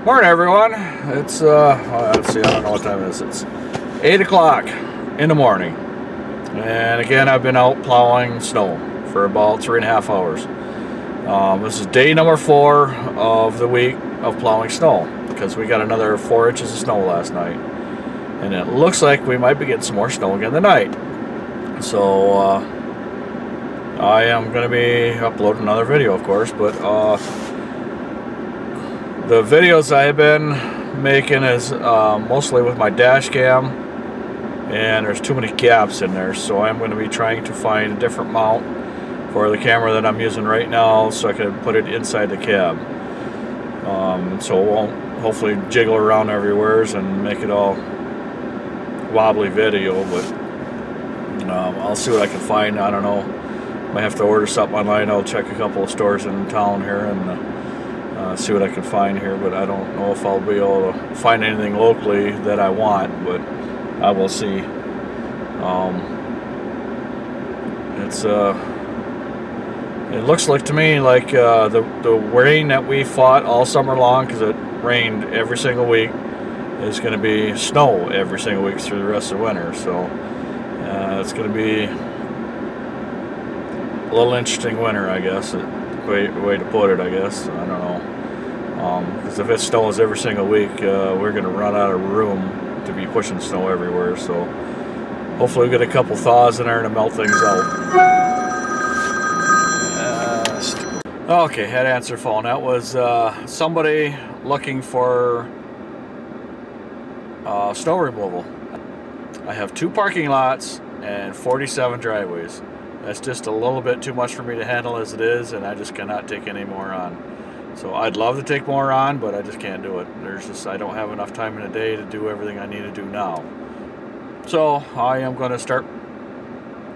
Morning, everyone. It's let's see, I don't know what time it is. It's 8 o'clock in the morning, and again I've been out plowing snow for about 3.5 hours. This is day number 4 of the week of plowing snow because we got another 4 inches of snow last night, and it looks like we might be getting some more snow again tonight. So I am going to be uploading another video, of course, but the videos I have been making is mostly with my dash cam, and there's too many gaps in there, so I'm going to be trying to find a different mount for the camera that I'm using right now so I can put it inside the cab. So it won't hopefully jiggle around everywhere and make it all wobbly video, but I'll see what I can find. I don't know, might have to order something online. I'll check a couple of stores in town here and see what I can find here, but I don't know if I'll be able to find anything locally that I want, but I will see. It looks like to me like the rain that we fought all summer long, because it rained every single week, is going to be snow every single week through the rest of the winter. So it's going to be a little interesting winter, I guess. Way to put it, I guess. I don't know. Because if it snows every single week, we're going to run out of room to be pushing snow everywhere. So hopefully we get a couple thaws in there to melt things out. Okay, had to answer phone. That was somebody looking for snow removal. I have 2 parking lots and 47 driveways. That's just a little bit too much for me to handle as it is, and I just cannot take any more on. So I'd love to take more on, but I just can't do it. I don't have enough time in a day to do everything I need to do now. So I am going to start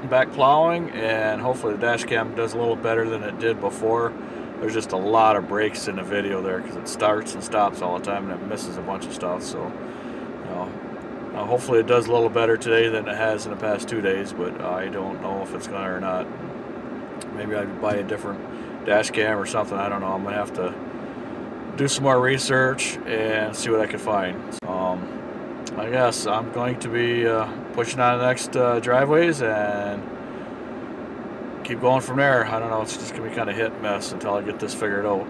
back plowing, and hopefully the dash cam does a little better than it did before. There's just a lot of breaks in the video there because it starts and stops all the time and it misses a bunch of stuff. So hopefully it does a little better today than it has in the past 2 days, but I don't know if it's going to or not. Maybe I'd buy a different dash cam or something. I don't know. I'm going to have to do some more research and see what I can find. I guess I'm going to be pushing on the next driveways and keep going from there. I don't know. It's just going to be kind of hit and miss until I get this figured out.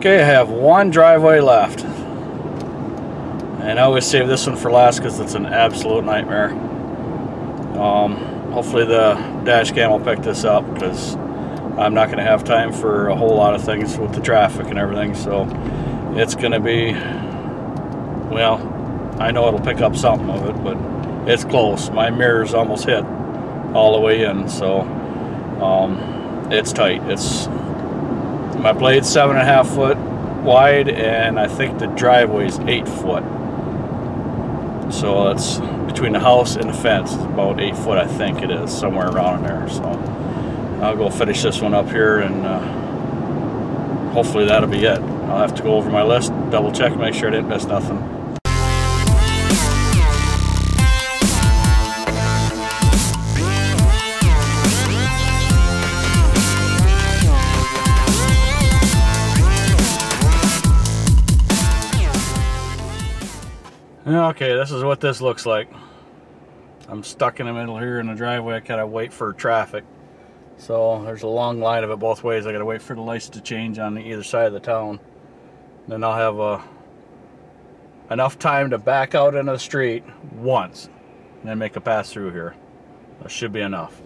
Okay, I have one driveway left. And I always save this one for last because it's an absolute nightmare. Hopefully the dash cam will pick this up because I'm not going to have time for a whole lot of things with the traffic and everything. So it's going to be, well, I know it'll pick up something of it, but it's close. My mirror's almost hit all the way in, so it's tight. My blade's 7.5 foot wide, and I think the driveway's 8 foot. So it's between the house and the fence. It's about 8 foot, I think it is, somewhere around in there. So I'll go finish this one up here, and hopefully that'll be it. I'll have to go over my list, double check, make sure I didn't miss nothing. Okay, this is what this looks like. I'm stuck in the middle here in the driveway. I kind of wait for traffic. So there's a long line of it both ways. I gotta wait for the lights to change on either side of the town. Then I'll have enough time to back out into the street once and then make a pass through here. That should be enough.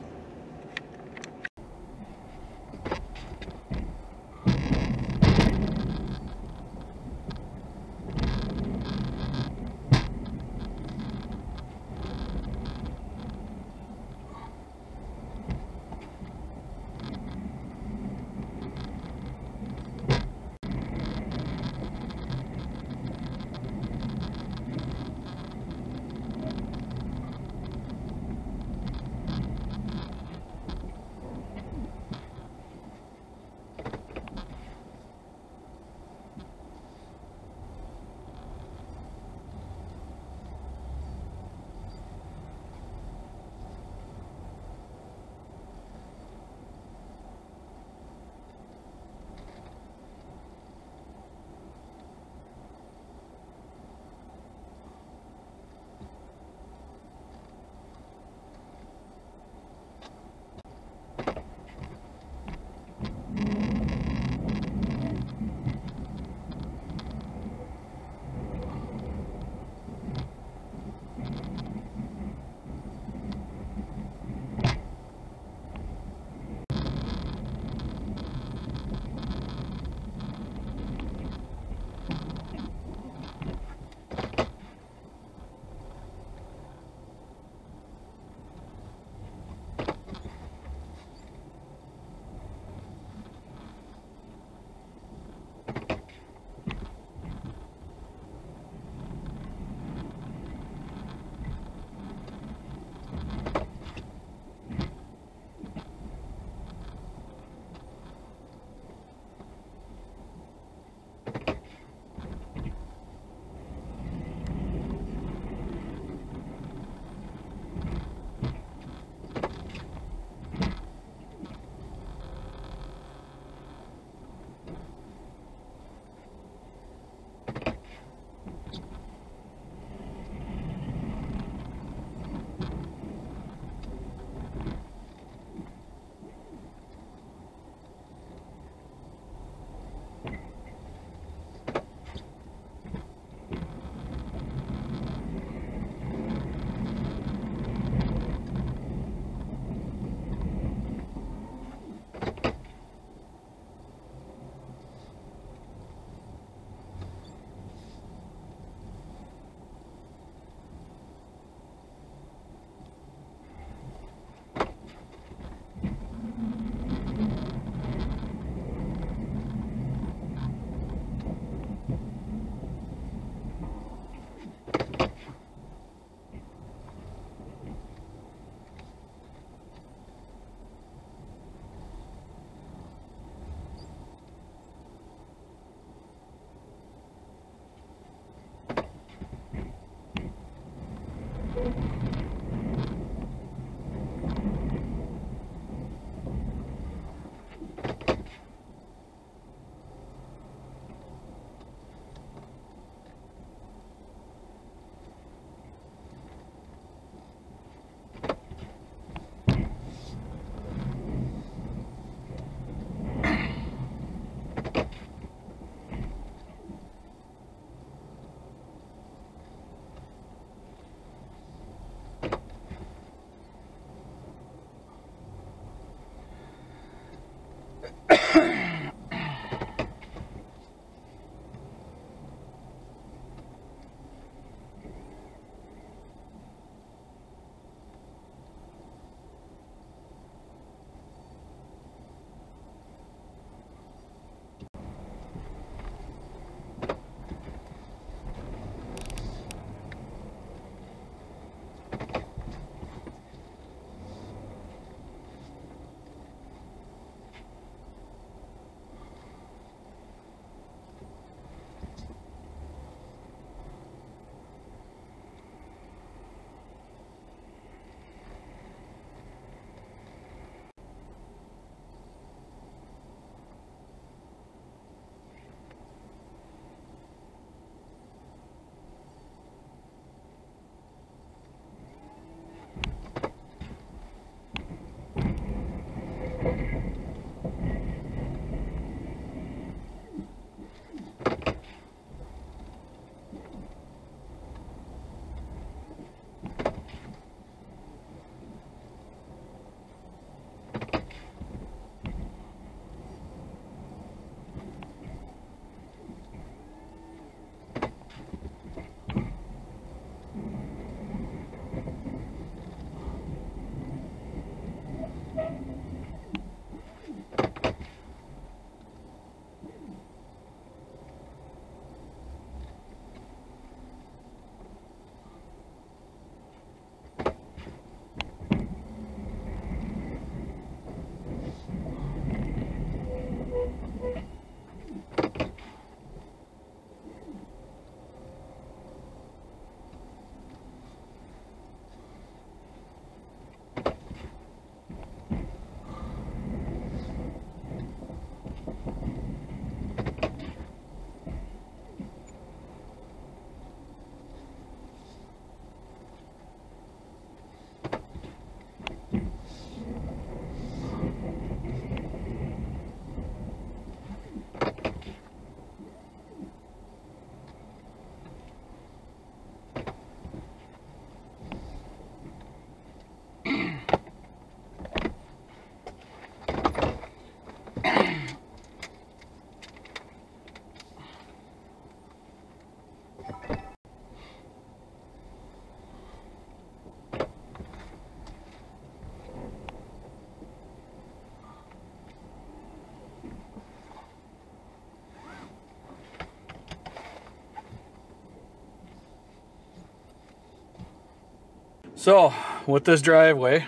So with this driveway,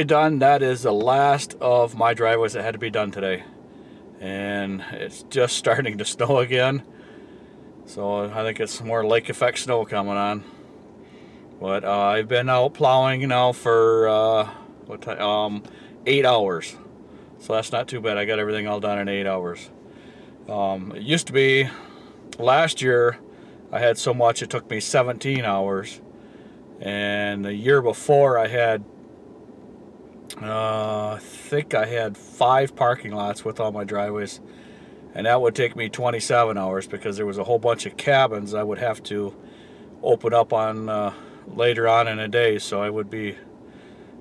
done, that is the last of my driveways that had to be done today. And it's just starting to snow again. So I think it's more lake effect snow coming on. But I've been out plowing now for 8 hours. So that's not too bad. I got everything all done in 8 hours. It used to be, last year I had so much it took me 17 hours. And the year before I had, I think I had 5 parking lots with all my driveways. And that would take me 27 hours because there was a whole bunch of cabins I would have to open up on later on in the day. So I would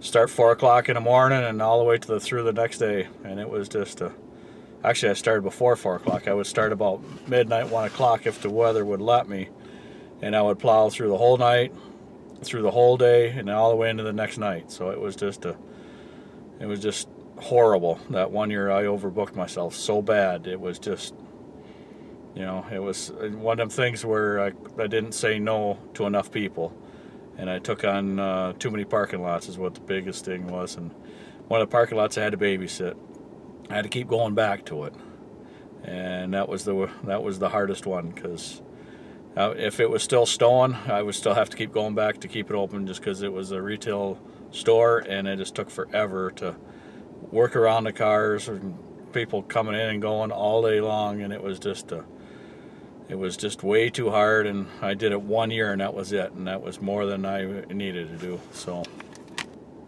start 4 o'clock in the morning and all the way through the next day. And it was just actually I started before 4 o'clock. I would start about midnight, 1 o'clock if the weather would let me. And I would plow through the whole night, through the whole day, and all the way into the next night. So it was just horrible. That one year I overbooked myself so bad. It was just, you know, it was one of them things where I didn't say no to enough people. And I took on too many parking lots is what the biggest thing was. And one of the parking lots I had to babysit. I had to keep going back to it. And that was the hardest one, because if it was still snowing, I would still have to keep going back to keep it open, just because it was a retail store and it just took forever to work around the cars and people coming in and going all day long. And it was just way too hard, and I did it 1 year and that was it, and that was more than I needed to do. So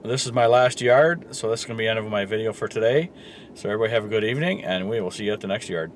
this is my last yard, so that's going to be the end of my video for today. So everybody have a good evening, and we will see you at the next yard.